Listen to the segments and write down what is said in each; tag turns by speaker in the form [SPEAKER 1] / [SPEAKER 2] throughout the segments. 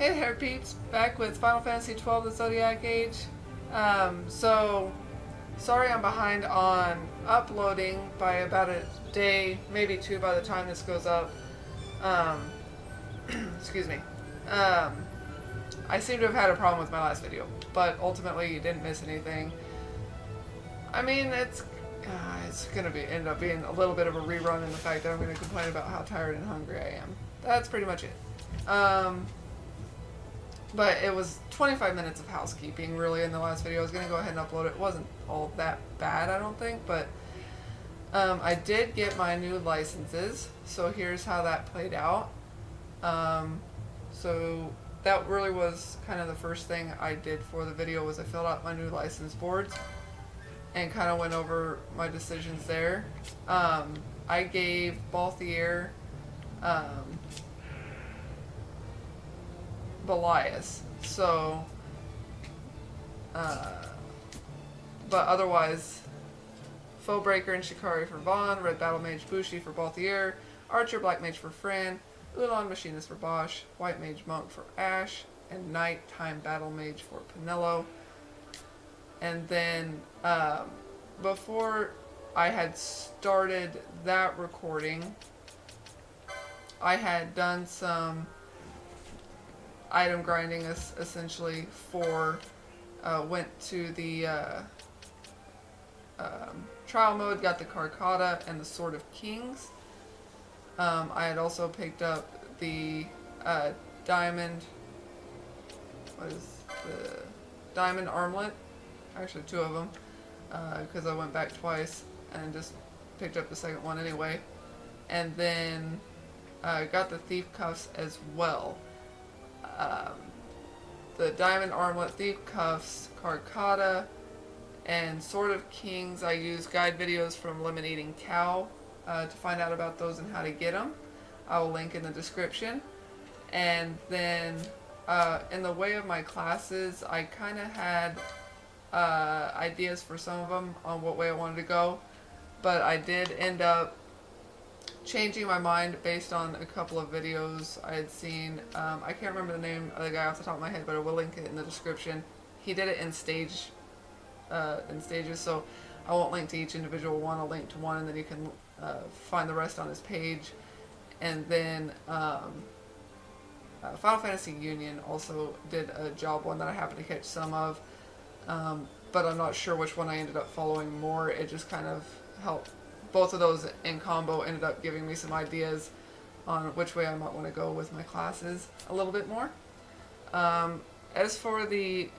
[SPEAKER 1] Hey there peeps, back with Final Fantasy XII The Zodiac Age. So, sorry I'm behind on uploading by about a day, maybe two by the time this goes up. Excuse me. I seem to have had a problem with my last video, but ultimately you didn't miss anything. I mean, it's gonna end up being a little bit of a rerun in the fact that I'm gonna complain about how tired and hungry I am. That's pretty much it. But it was 25 minutes of housekeeping, really, in the last video. I was going to go ahead and upload it. It wasn't all that bad, I don't think, but I did get my new licenses, so here's how that played out. So that really was kind of the first thing I did for the video, was I filled out my new license boards and kind of went over my decisions there. I gave Balthier Belias, so but otherwise Foebreaker and Shikari for Vaughn, Red Battle Mage Bushi for Balthier, Archer Black Mage for Fran, Ulan Machinist for Bosch, White Mage Monk for Ash, and Nighttime Battle Mage for Pinello. And then before I had started that recording, I had done some item grinding essentially for went to the trial mode, got the Carcata and the Sword of Kings. I had also picked up the diamond, what is the diamond armlet, actually two of them, because I went back twice and just picked up the second one anyway, and then got the thief cuffs as well. The diamond armlet, thief cuffs, Carcata, and Sword of Kings. I use guide videos from LemonEatingKow to find out about those and how to get them. I will link in the description. And then in the way of my classes, I kind of had ideas for some of them on what way I wanted to go, but I did end up changing my mind based on a couple of videos I had seen. I can't remember the name of the guy off the top of my head, but I will link it in the description. He did it in stages, so I won't link to each individual one. I'll link to one, and then you can find the rest on his page. And then Final Fantasy Union also did a job one that I happened to catch some of, but I'm not sure which one I ended up following more. It just kind of helped. Both of those in combo ended up giving me some ideas on which way I might want to go with my classes a little bit more. As for the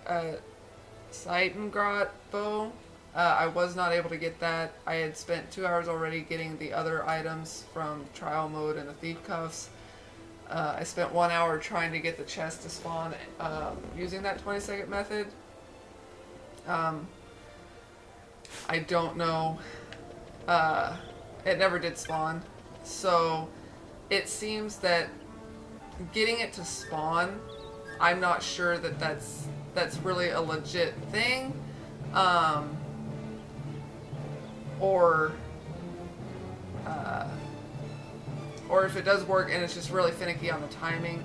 [SPEAKER 1] Seitengrat bow, I was not able to get that. I had spent 2 hours already getting the other items from trial mode and the thief cuffs. I spent 1 hour trying to get the chest to spawn using that 20-second method. I don't know. It never did spawn, so it seems that getting it to spawn, I'm not sure that that's really a legit thing, or if it does work and it's just really finicky on the timing.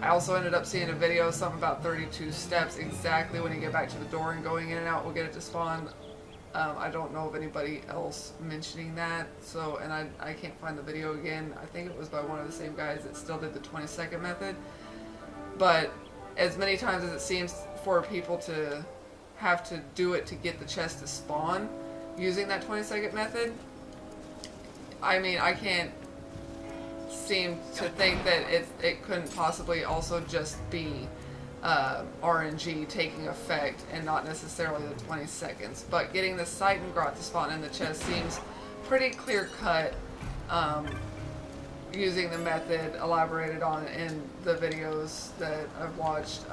[SPEAKER 1] I also ended up seeing a video, something about 32 steps exactly when you get back to the door and going in and out will get it to spawn. I don't know of anybody else mentioning that, so, and I can't find the video again. I think it was by one of the same guys that still did the 20-second method. But as many times as it seems for people to have to do it to get the chest to spawn using that 20-second method, I mean, I can't seem to think that it couldn't possibly also just be RNG taking effect and not necessarily the 20 seconds. But getting the Seitengrat to spawn in the chest seems pretty clear cut, using the method elaborated on in the videos that I've watched.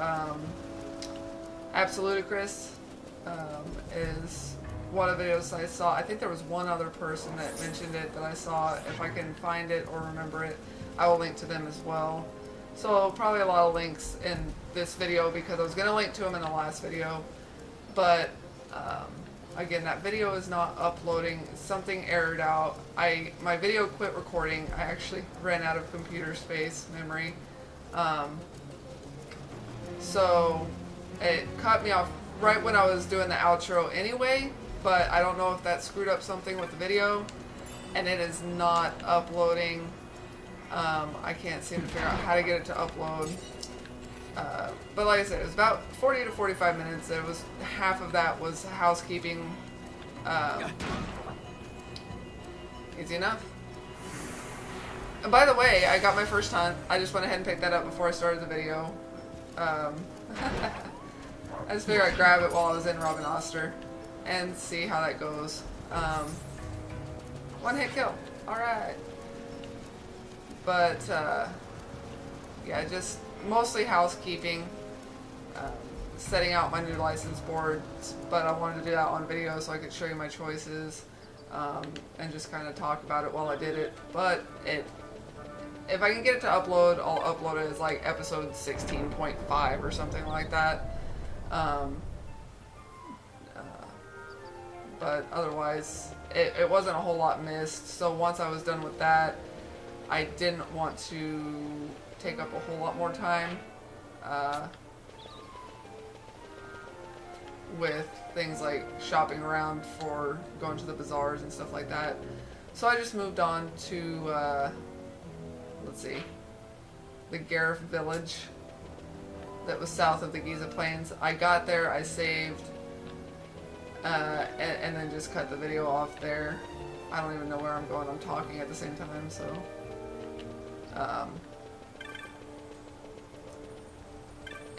[SPEAKER 1] Absoludicrous is one of the videos I saw. I think there was one other person that mentioned it that I saw. If I can find it or remember it, I will link to them as well. So probably a lot of links in this video because I was going to link to them in the last video. But again, that video is not uploading. Something errored out. My video quit recording. I actually ran out of computer space, memory. So it cut me off right when I was doing the outro anyway, but I don't know if that screwed up something with the video, and it is not uploading. I can't seem to figure out how to get it to upload. But like I said, it was about 40 to 45 minutes. It was half of that was housekeeping. Easy enough. And by the way, I got my first hunt. I just went ahead and picked that up before I started the video. I just figured I'd grab it while I was in Rabanastre and see how that goes. One hit kill. Alright. But, yeah, just mostly housekeeping. Setting out my new license boards, but I wanted to do that on video so I could show you my choices, and just kind of talk about it while I did it. But if I can get it to upload, I'll upload it as like episode 16.5 or something like that. But otherwise, it wasn't a whole lot missed. So once I was done with that, I didn't want to take up a whole lot more time with things like shopping around for going to the bazaars and stuff like that. So I just moved on to, let's see, the Garif village that was south of the Giza Plains. I got there, I saved, and then just cut the video off there. I don't even know where I'm going. I'm talking at the same time, so.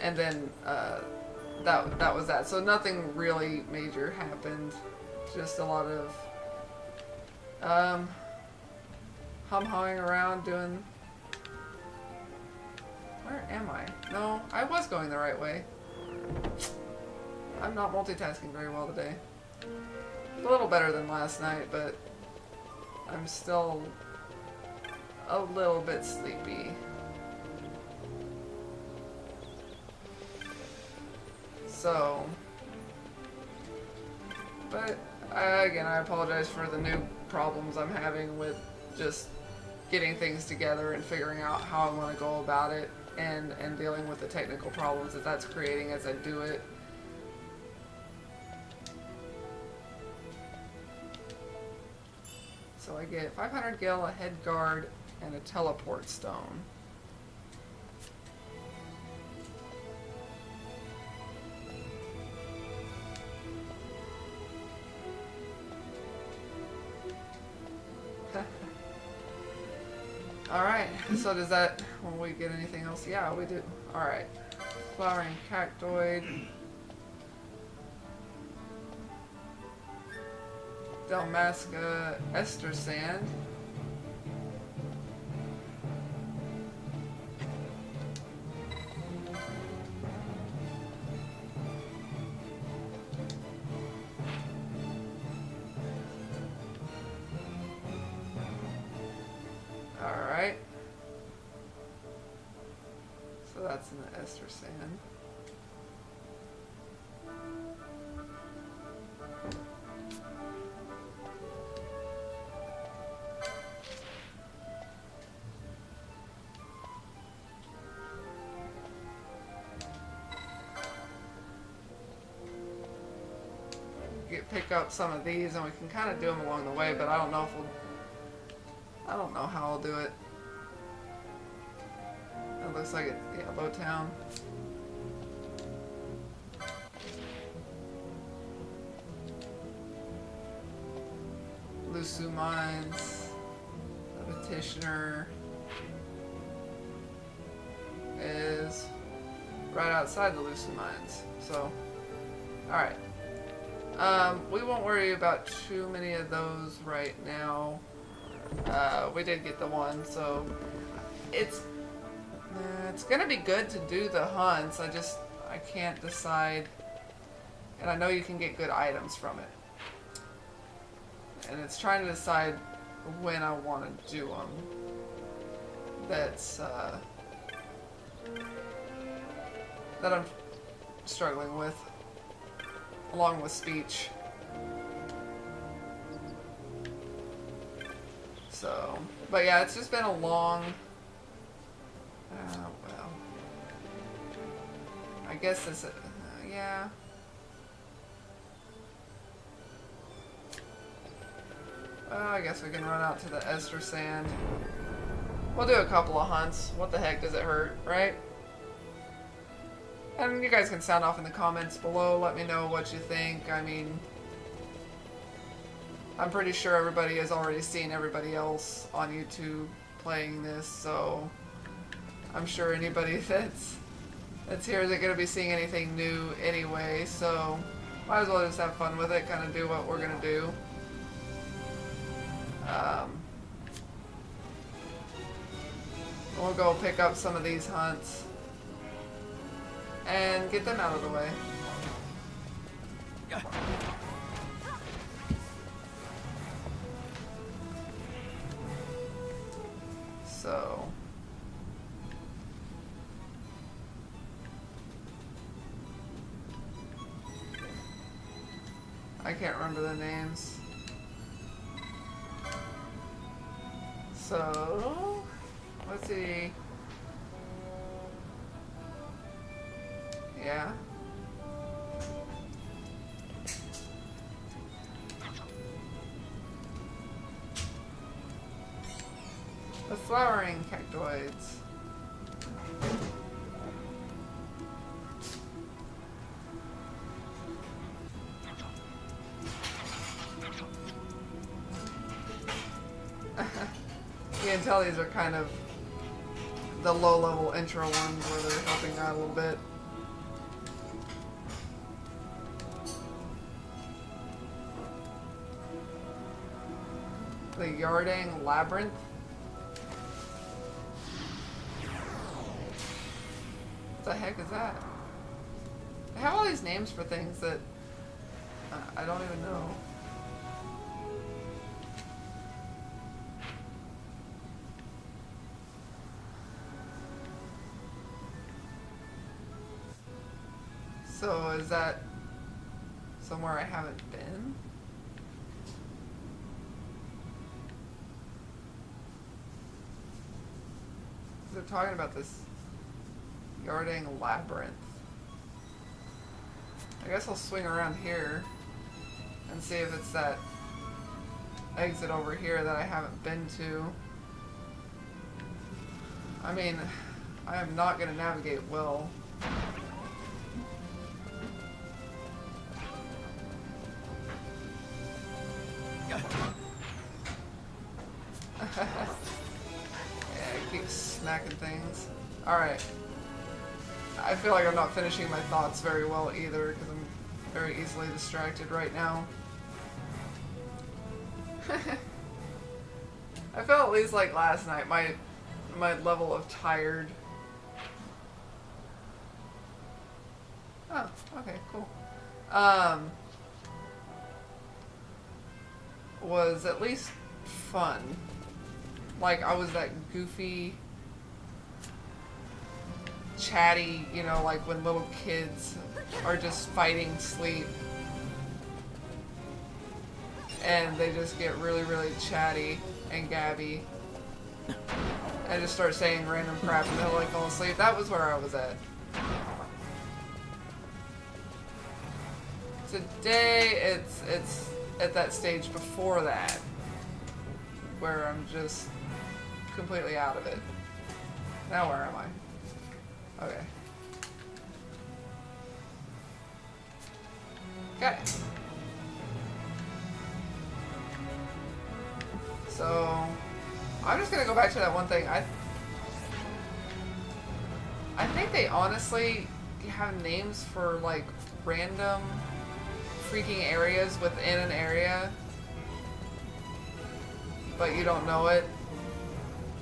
[SPEAKER 1] And then, that was that. So nothing really major happened. Just a lot of hum-hawing around doing... Where am I? No, I was going the right way. I'm not multitasking very well today. A little better than last night, but I'm still a little bit sleepy. So, but again, I apologize for the new problems I'm having with just getting things together and figuring out how I want to go about it, and dealing with the technical problems that that's creating as I do it. So I get 500 gil, a head guard, and a teleport stone. Alright, so does that, when we get anything else? Yeah, we do. Alright. Flowering cactoid. Dalmasca ester sand. Alright. So that's in the ester sand. Pick up some of these and we can kind of do them along the way, but I don't know if I don't know how I'll do it. It looks like it's, yeah, low town. Lusu Mines, the petitioner is right outside the Lusu Mines. So, alright. We won't worry about too many of those right now. We did get the one, so it's gonna be good to do the hunts. I can't decide, and I know you can get good items from it. And it's trying to decide when I want to do them. That's that I'm struggling with, along with speech. So, but yeah, it's just been a long, well, I guess this, yeah. Well, I guess we can run out to the Ester Sand. We'll do a couple of hunts. What the heck does it hurt, right? And you guys can sound off in the comments below. Let me know what you think. I mean, I'm pretty sure everybody has already seen everybody else on YouTube playing this, so I'm sure anybody that's here isn't going to be seeing anything new anyway, so might as well just have fun with it, kind of do what we're going to do. We'll go pick up some of these hunts and get them out of the way. So I can't remember the names. So let's see. Yeah. The flowering cactoids. You can tell these are kind of the low-level intro ones where they're helping out a little bit. The Yardang Labyrinth. What the heck is that? I have all these names for things that I don't even know. So is that somewhere I haven't been? They're talking about this Yardang Labyrinth. I guess I'll swing around here and see if it's that exit over here that I haven't been to. I mean, I am not going to navigate well. Yeah, I keep smacking things. Alright. I feel like I'm not finishing my thoughts very well either, because I'm very easily distracted right now. I felt at least like last night, my level of tired. Oh, okay, cool. Was at least fun. Like, I was that goofy, chatty, you know, like when little kids are just fighting sleep and they just get really, really chatty and gabby and just start saying random crap and they'll like fall asleep. That was where I was at. Today, it's at that stage before that where I'm just completely out of it. Now where am I? Okay. Okay. So I'm just gonna go back to that one thing. I think they honestly have names for like random freaking areas within an area, but you don't know it.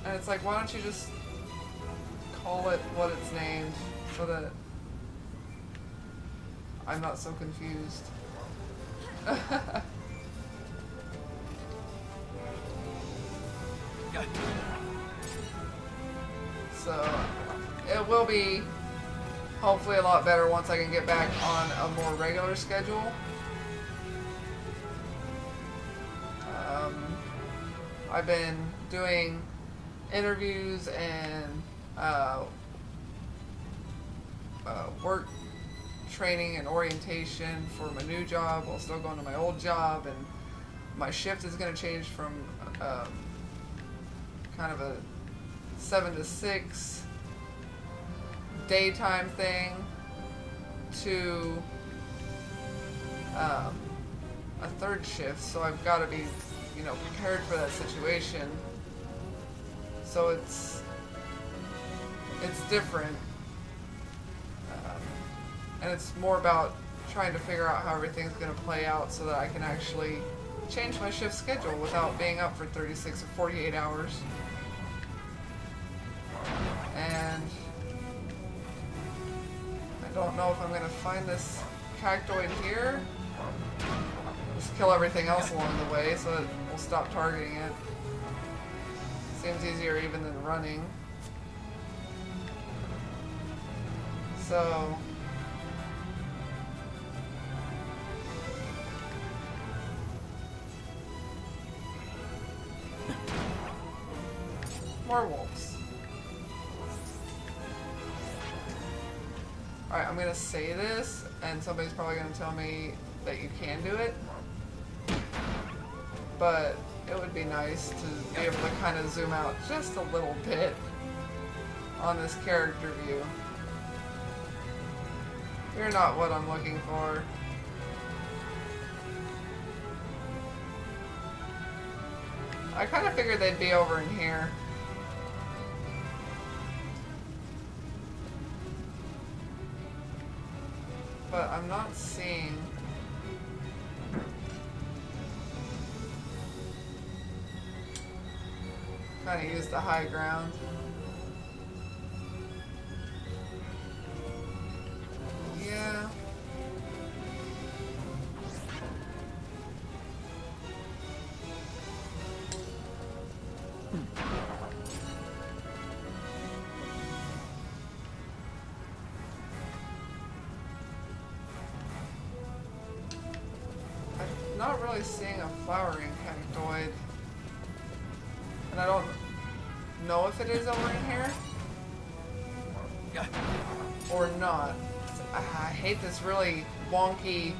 [SPEAKER 1] And it's like, why don't you just call it what it's named so that I'm not so confused. So it will be hopefully a lot better once I can get back on a more regular schedule. I've been doing interviews and work training and orientation for my new job while still going to my old job, and my shift is going to change from kind of a 7 to 6 daytime thing to a third shift, so I've got to be, you know, prepared for that situation. So it's different, and it's more about trying to figure out how everything's going to play out so that I can actually change my shift schedule without being up for 36 or 48 hours. And I don't know if I'm going to find this cactoid here. Just kill everything else along the way so that we'll stop targeting it. Seems easier even than running. So more wolves. Alright, I'm gonna say this, and somebody's probably gonna tell me that you can do it. But it would be nice to be able to kind of zoom out just a little bit on this character view. You're not what I'm looking for. I kind of figured they'd be over in here. But I'm not seeing... Kind of use the high ground. Yeah. I'm not really seeing a flowering cactoid. And I don't know if it is over in here or not. I hate this really wonky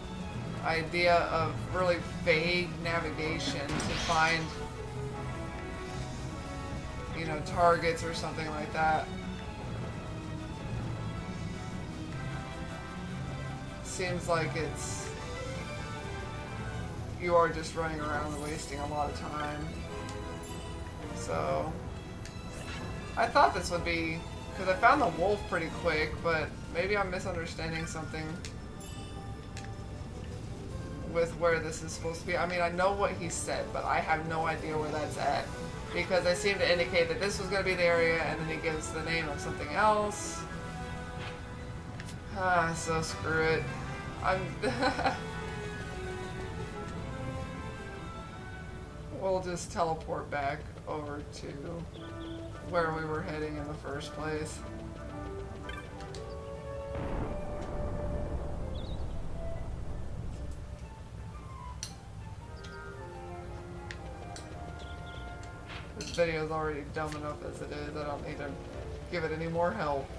[SPEAKER 1] idea of really vague navigation to find, you know, targets or something like that. Seems like you are just running around and wasting a lot of time. So I thought this would be, because I found the wolf pretty quick, but maybe I'm misunderstanding something with where this is supposed to be. I mean, I know what he said, but I have no idea where that's at, because I seem to indicate that this was going to be the area, and then he gives the name of something else. So screw it. We'll just teleport back over to where we were heading in the first place. This video is already dumb enough as it is. I don't need to give it any more help.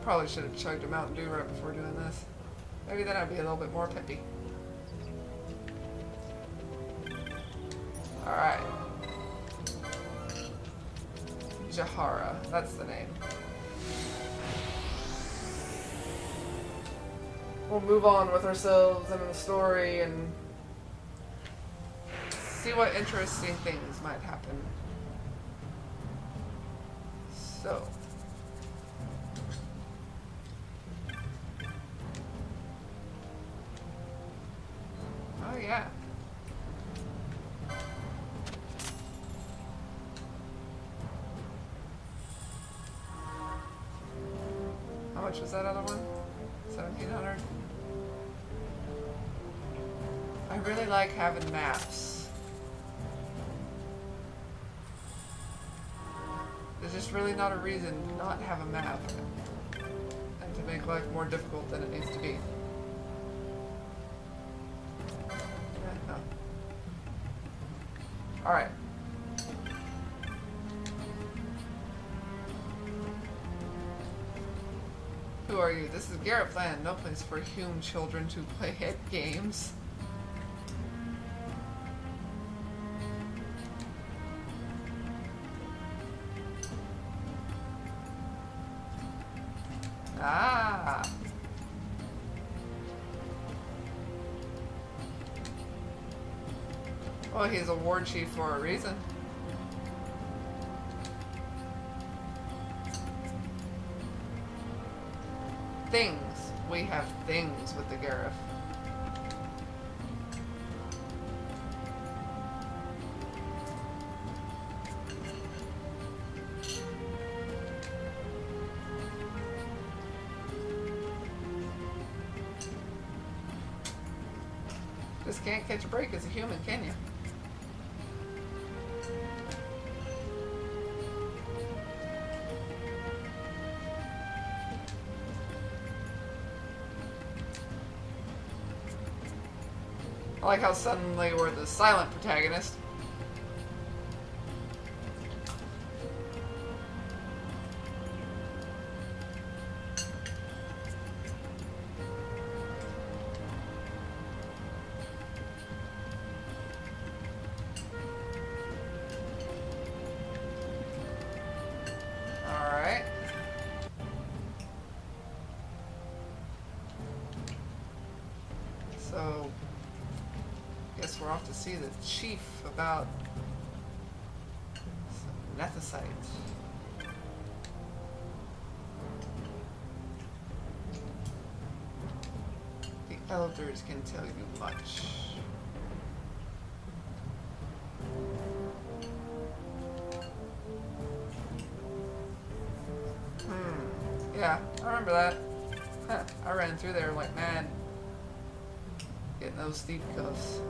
[SPEAKER 1] Probably should have chugged a Mountain Dew right before doing this. Maybe then I'd be a little bit more peppy. Alright. Jahara, that's the name. We'll move on with ourselves and the story and see what interesting things might happen. So. Oh yeah. How much was that other one? 1,700? I really like having maps. There's just really not a reason to not have a map and to make life more difficult than it needs to be. Alright. Who are you? This is Garif Land, no place for human children to play head games. Ah. Well, he's a war chief for a reason. Things. We have things with the Garif. Just can't catch a break as a human, can you? I like how suddenly we're the silent protagonist. Alright. So guess we're off to see the chief about some nethicite. The elders can tell you much. Yeah, I remember that. Huh, I ran through there like mad. Getting those steep cuffs.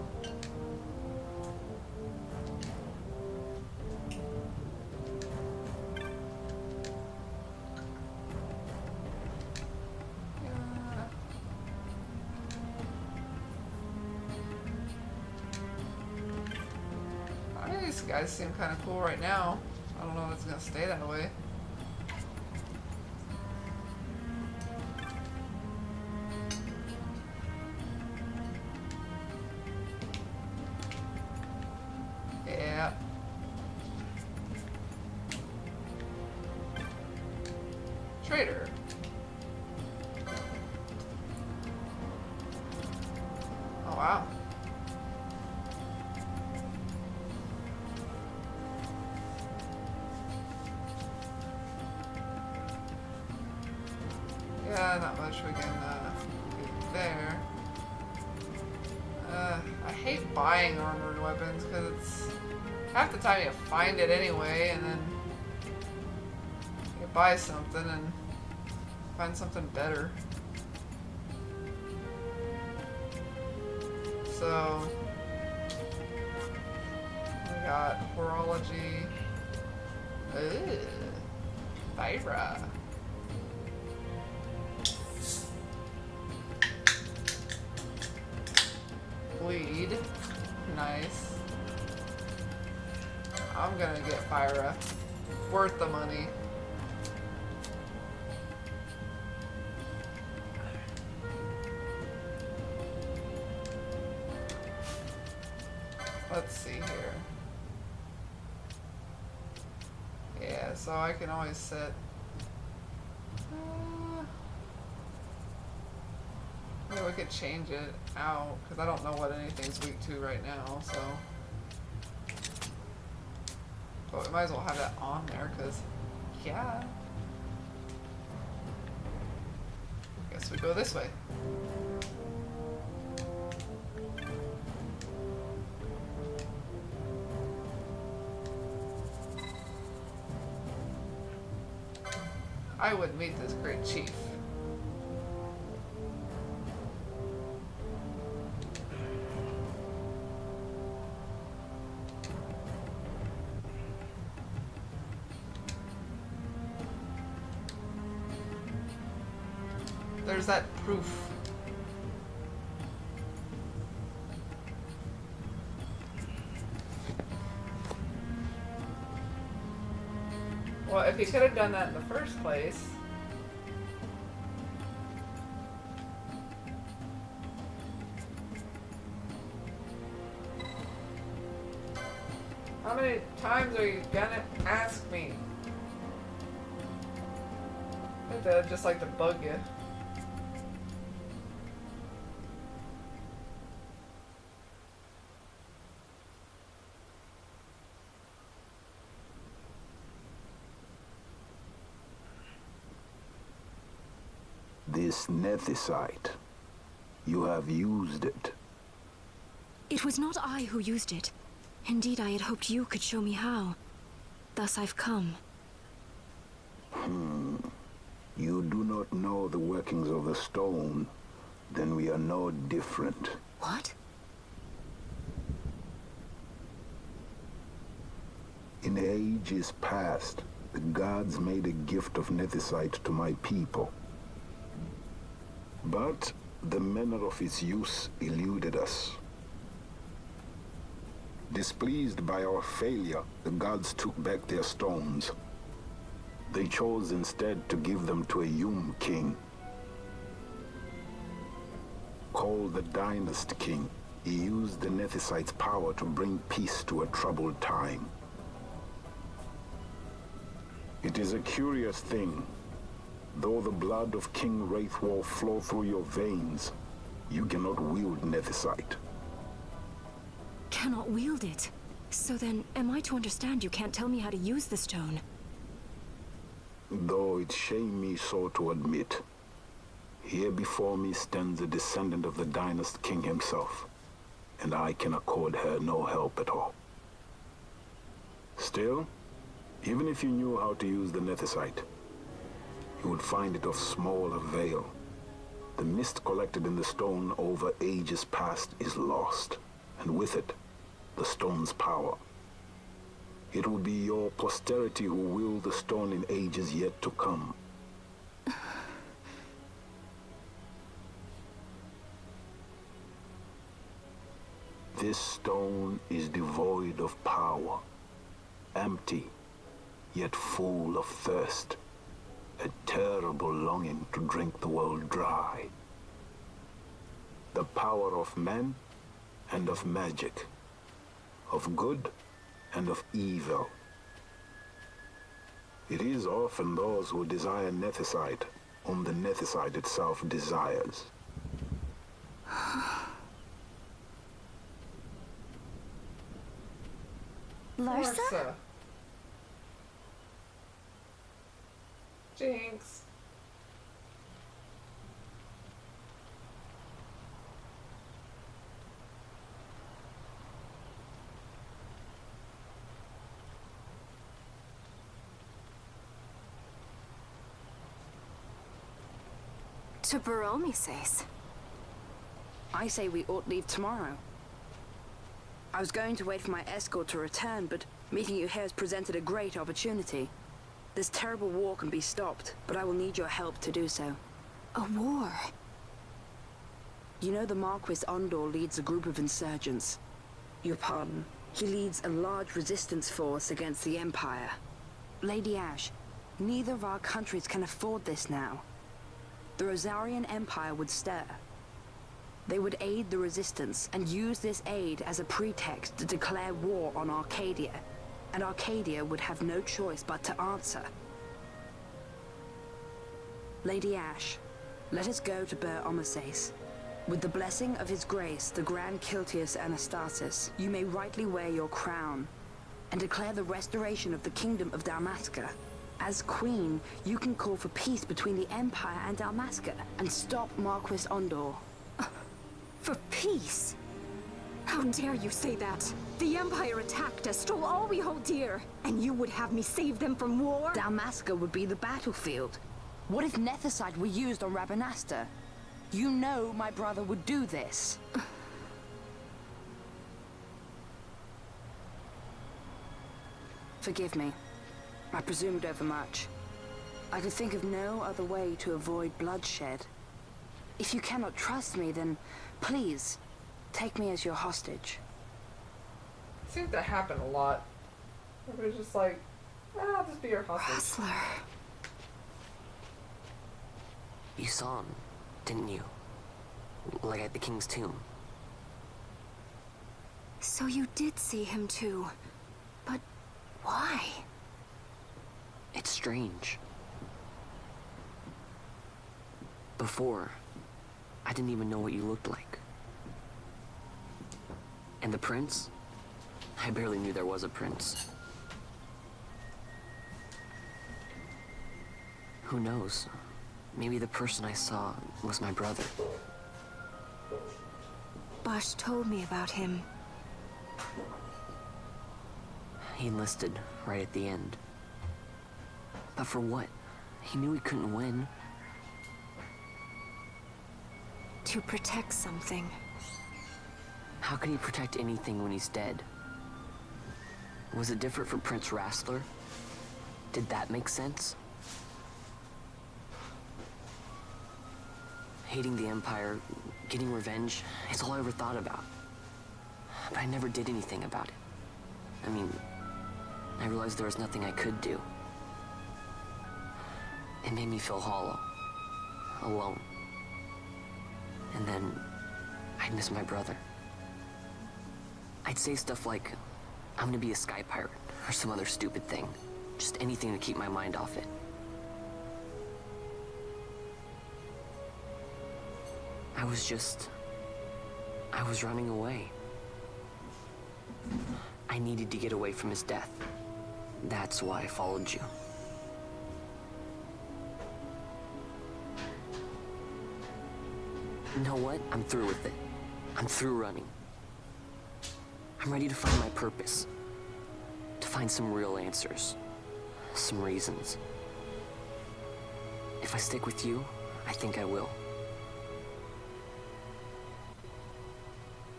[SPEAKER 1] These guys seem kind of cool right now. I don't know if it's going to stay that way. Yeah. Trader. Oh, wow. Yeah, not much we can get there. I hate buying armored weapons because it's half the time you find it anyway, and then you buy something and find something better. So we got horology. Ooh, Vibra. Bleed. Nice. I'm gonna get Fyra. Worth the money. Let's see here. Yeah, so I can always set... maybe we could change it out, because I don't know what anything's weak to right now, so... but we might as well have that on there, because... yeah. Guess we go this way. I would meet this great chief. There's that proof. Well, if he could have done that in the first place. How many times are you gonna ask me? I'd just like to bug you.
[SPEAKER 2] This nethicite, you have used it.
[SPEAKER 3] It was not I who used it. Indeed, I had hoped you could show me how. Thus I've come.
[SPEAKER 2] You do not know the workings of the stone, then we are no different.
[SPEAKER 3] What?
[SPEAKER 2] In ages past, the gods made a gift of nethicite to my people. But the manner of its use eluded us. Displeased by our failure, the gods took back their stones. They chose instead to give them to a Yum king. Called the Dynast King, he used the nethicite's power to bring peace to a troubled time. It is a curious thing. Though the blood of King Wraithwall flow through your veins, you cannot wield nethicite.
[SPEAKER 3] Cannot wield it. So then, am I to understand you can't tell me how to use the stone?
[SPEAKER 2] Though it shame me so to admit, here before me stands a descendant of the Dynast King himself, and I can accord her no help at all. Still, even if you knew how to use the nethicite, you would find it of small avail. The mist collected in the stone over ages past is lost, and with it, the stone's power. It will be your posterity who wield the stone in ages yet to come. This stone is devoid of power, empty, yet full of thirst. A terrible longing to drink the world dry. The power of men and of magic, of good and of evil. It is often those who desire nethicite whom the nethicite itself desires.
[SPEAKER 3] Larsa?
[SPEAKER 1] Jinx.
[SPEAKER 3] To Baromi says.
[SPEAKER 4] I say we ought leave tomorrow. I was going to wait for my escort to return, but meeting you here has presented a great opportunity. This terrible war can be stopped, but I will need your help to do so.
[SPEAKER 3] A war?
[SPEAKER 4] You know the Marquis Ondor leads a group of insurgents. Your pardon. He leads a large resistance force against the Empire. Lady Ash, neither of our countries can afford this now. The Rosarian Empire would stir. They would aid the resistance and use this aid as a pretext to declare war on Arcadia. And Arcadia would have no choice but to answer. Lady Ash, let us go to Bur Omases. With the blessing of his grace, the Grand Kiltius Anastasis, you may rightly wear your crown and declare the restoration of the Kingdom of Dalmasca. As Queen, you can call for peace between the Empire and Dalmasca and stop Marquis Ondor.
[SPEAKER 3] For peace? How dare you say that? The Empire attacked us, stole all we hold dear, and you would have me save them from war?
[SPEAKER 4] Dalmasca would be the battlefield. What if nethicite were used on Rabanastre? You know my brother would do this. Forgive me. I presumed overmuch. I could think of no other way to avoid bloodshed. If you cannot trust me, then please, take me as your hostage.
[SPEAKER 1] It seems to happen a lot. Everybody's just like, I'll just be your hostage.
[SPEAKER 3] Rustler.
[SPEAKER 5] You saw him, didn't you? Like at the king's tomb.
[SPEAKER 3] So you did see him too. But why?
[SPEAKER 5] It's strange. Before, I didn't even know what you looked like. And the prince? I barely knew there was a prince. Who knows? Maybe the person I saw was my brother.
[SPEAKER 3] Bosch told me about him.
[SPEAKER 5] He enlisted right at the end. But for what? He knew he couldn't win.
[SPEAKER 3] To protect something.
[SPEAKER 5] How can he protect anything when he's dead? Was it different for Prince Rastler? Did that make sense? Hating the Empire, getting revenge, it's all I ever thought about. But I never did anything about it. I mean, I realized there was nothing I could do. It made me feel hollow, alone. And then, I'd miss my brother. I'd say stuff like, I'm gonna be a sky pirate, or some other stupid thing. Just anything to keep my mind off it. I was running away. I needed to get away from his death. That's why I followed you. You know what? I'm through with it. I'm through running. I'm ready to find my purpose. To find some real answers. Some reasons. If I stick with you, I think I will.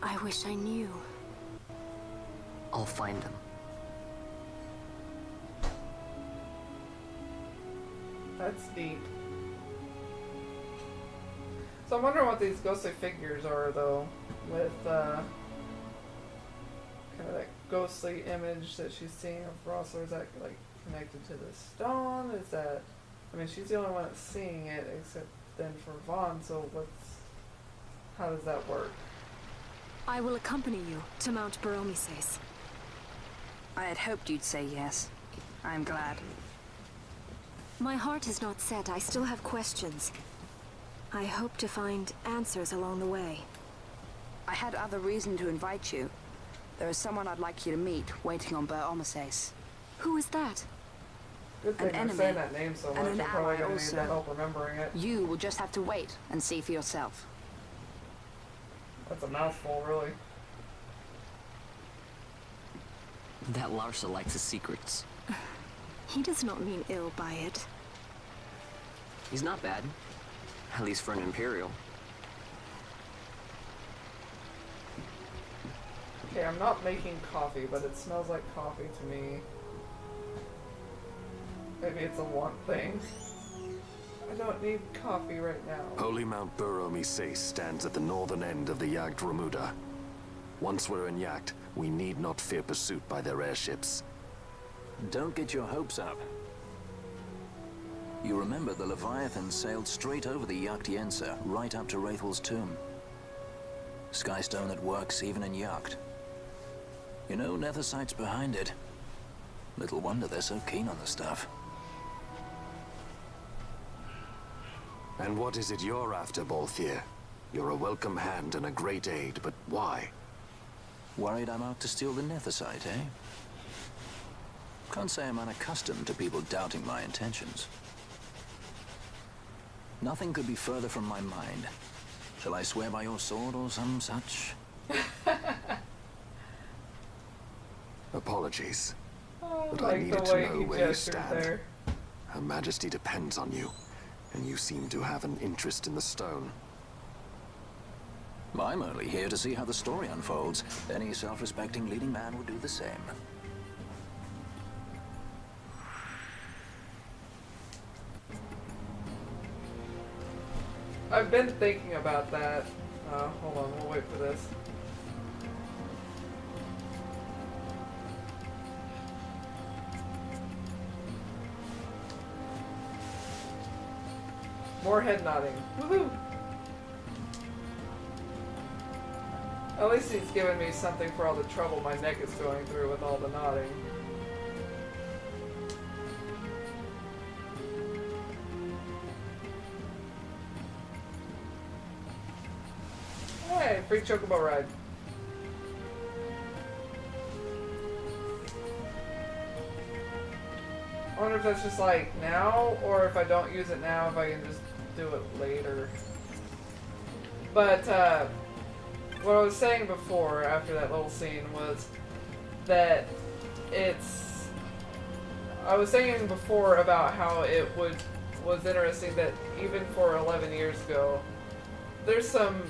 [SPEAKER 3] I wish I knew.
[SPEAKER 5] I'll find them.
[SPEAKER 1] That's deep. So I'm wondering what these ghostly figures are, though, with kind of that ghostly image that she's seeing of Rostler. Is that like connected to the stone? Is that? I mean, she's the only one that's seeing it, except then for Vaughn. So how does that work?
[SPEAKER 3] I will accompany you to Mount Baromises.
[SPEAKER 4] I had hoped you'd say yes. I'm glad.
[SPEAKER 3] My heart is not set. I still have questions. I hope to find answers along the way.
[SPEAKER 4] I had other reason to invite you. There is someone I'd like you to meet, waiting on Baromises.
[SPEAKER 3] Who is that?
[SPEAKER 1] Good thing
[SPEAKER 4] An
[SPEAKER 1] I'm
[SPEAKER 4] enemy,
[SPEAKER 1] saying that name so much.
[SPEAKER 4] and an
[SPEAKER 1] I'm probably
[SPEAKER 4] ally
[SPEAKER 1] going to need
[SPEAKER 4] also.
[SPEAKER 1] that help remembering it.
[SPEAKER 4] You will just have to wait and see for yourself.
[SPEAKER 1] That's a mouthful, really.
[SPEAKER 5] That Larsa likes his secrets.
[SPEAKER 3] He does not mean ill by it.
[SPEAKER 5] He's not bad. At least for an Imperial.
[SPEAKER 1] Okay, I'm not making coffee, but it smells like coffee to me. Maybe it's a want thing. I don't need coffee right now.
[SPEAKER 6] Holy Mount Baromises stands at the northern end of the Jagd Remuda. Once we're in Jagd, we need not fear pursuit by their airships.
[SPEAKER 2] Don't get your hopes up. You remember the Leviathan sailed straight over the Jagd right up to Wraithel's tomb. Skystone that works even in Jagd. You know, Nethersight's behind it. Little wonder they're so keen on the stuff.
[SPEAKER 6] And what is it you're after, Balthier? You're a welcome hand and a great aid, but why?
[SPEAKER 2] Worried I'm out to steal the Nethersight, eh? Can't say I'm unaccustomed to people doubting my intentions. Nothing could be further from my mind. Shall I swear by your sword or some such?
[SPEAKER 6] Apologies,
[SPEAKER 1] Oh,
[SPEAKER 6] but
[SPEAKER 1] like
[SPEAKER 6] I needed
[SPEAKER 1] the
[SPEAKER 6] to
[SPEAKER 1] way
[SPEAKER 6] know
[SPEAKER 1] he
[SPEAKER 6] where you
[SPEAKER 1] gestured
[SPEAKER 6] stand.
[SPEAKER 1] there.
[SPEAKER 6] Her Majesty depends on you, and you seem to have an interest in the stone.
[SPEAKER 2] I'm only here to see how the story unfolds. Any self-respecting leading man would do the same.
[SPEAKER 1] I've been thinking about that. Hold on, we'll wait for this. more head nodding. Woohoo! At least he's given me something for all the trouble my neck is going through with all the nodding. Hey, free chocobo ride. I wonder if that's just like now, or if I don't use it now, if I can just do it later. But, what I was saying before, after that little scene, was that it's... I was saying before about how it was interesting that even for 11 years ago, there's some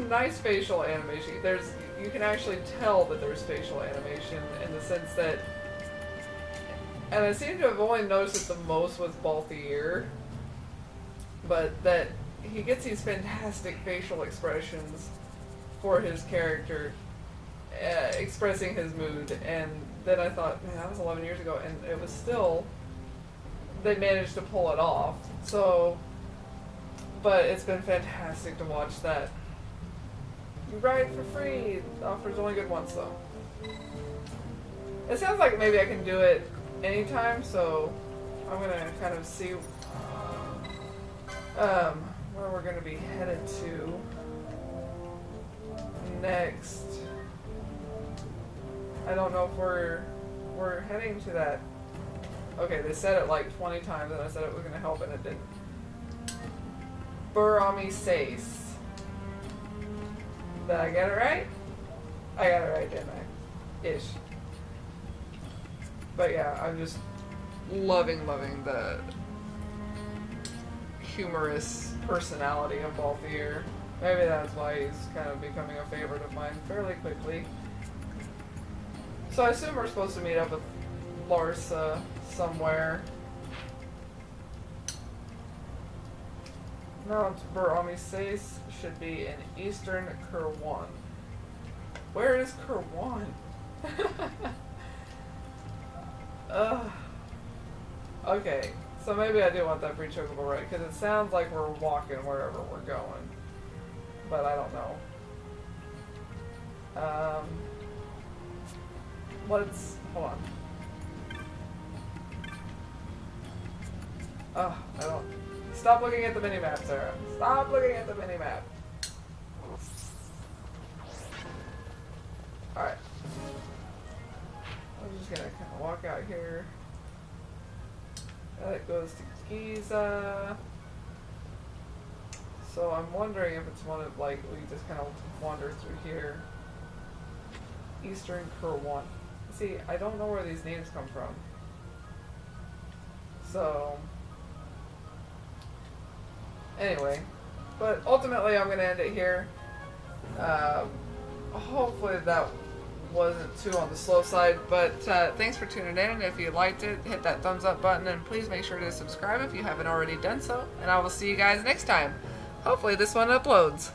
[SPEAKER 1] nice facial animation. You can actually tell that there's facial animation in the sense that, and I seem to have only noticed it the most with Balthier, but that he gets these fantastic facial expressions for his character, expressing his mood, and then I thought, man, that was 11 years ago, and it was still, they managed to pull it off. So, but it's been fantastic to watch that. You ride for free. The offer's only good once, though. It sounds like maybe I can do it anytime, so I'm gonna kind of see where we're gonna be headed to next. I don't know if we're heading to that. Okay, they said it like 20 times, and I said it was gonna help, and it didn't. Burami Sace. Did I get it right? I got it right, didn't I? Ish. But yeah, I'm just loving the humorous personality of Balthier. Maybe that's why he's kind of becoming a favorite of mine fairly quickly. So I assume we're supposed to meet up with Larsa somewhere. Mount Burami-Sace should be in eastern Kurwan. Where is Kurwan? Okay, so maybe I do want that free chocobo ride, because it sounds like we're walking wherever we're going. But I don't know. Hold on. I don't... Stop looking at the minimap, Sarah. Stop looking at the minimap. Alright. I'm just gonna kind of walk out here. That goes to Giza. So I'm wondering if it's one of, like, we just kind of wander through here. Eastern Kurwan. See, I don't know where these names come from. So... Anyway, but ultimately I'm going to end it here. Hopefully that wasn't too on the slow side, but thanks for tuning in. If you liked it, hit that thumbs up button, and please make sure to subscribe if you haven't already done so, and I will see you guys next time. Hopefully this one uploads.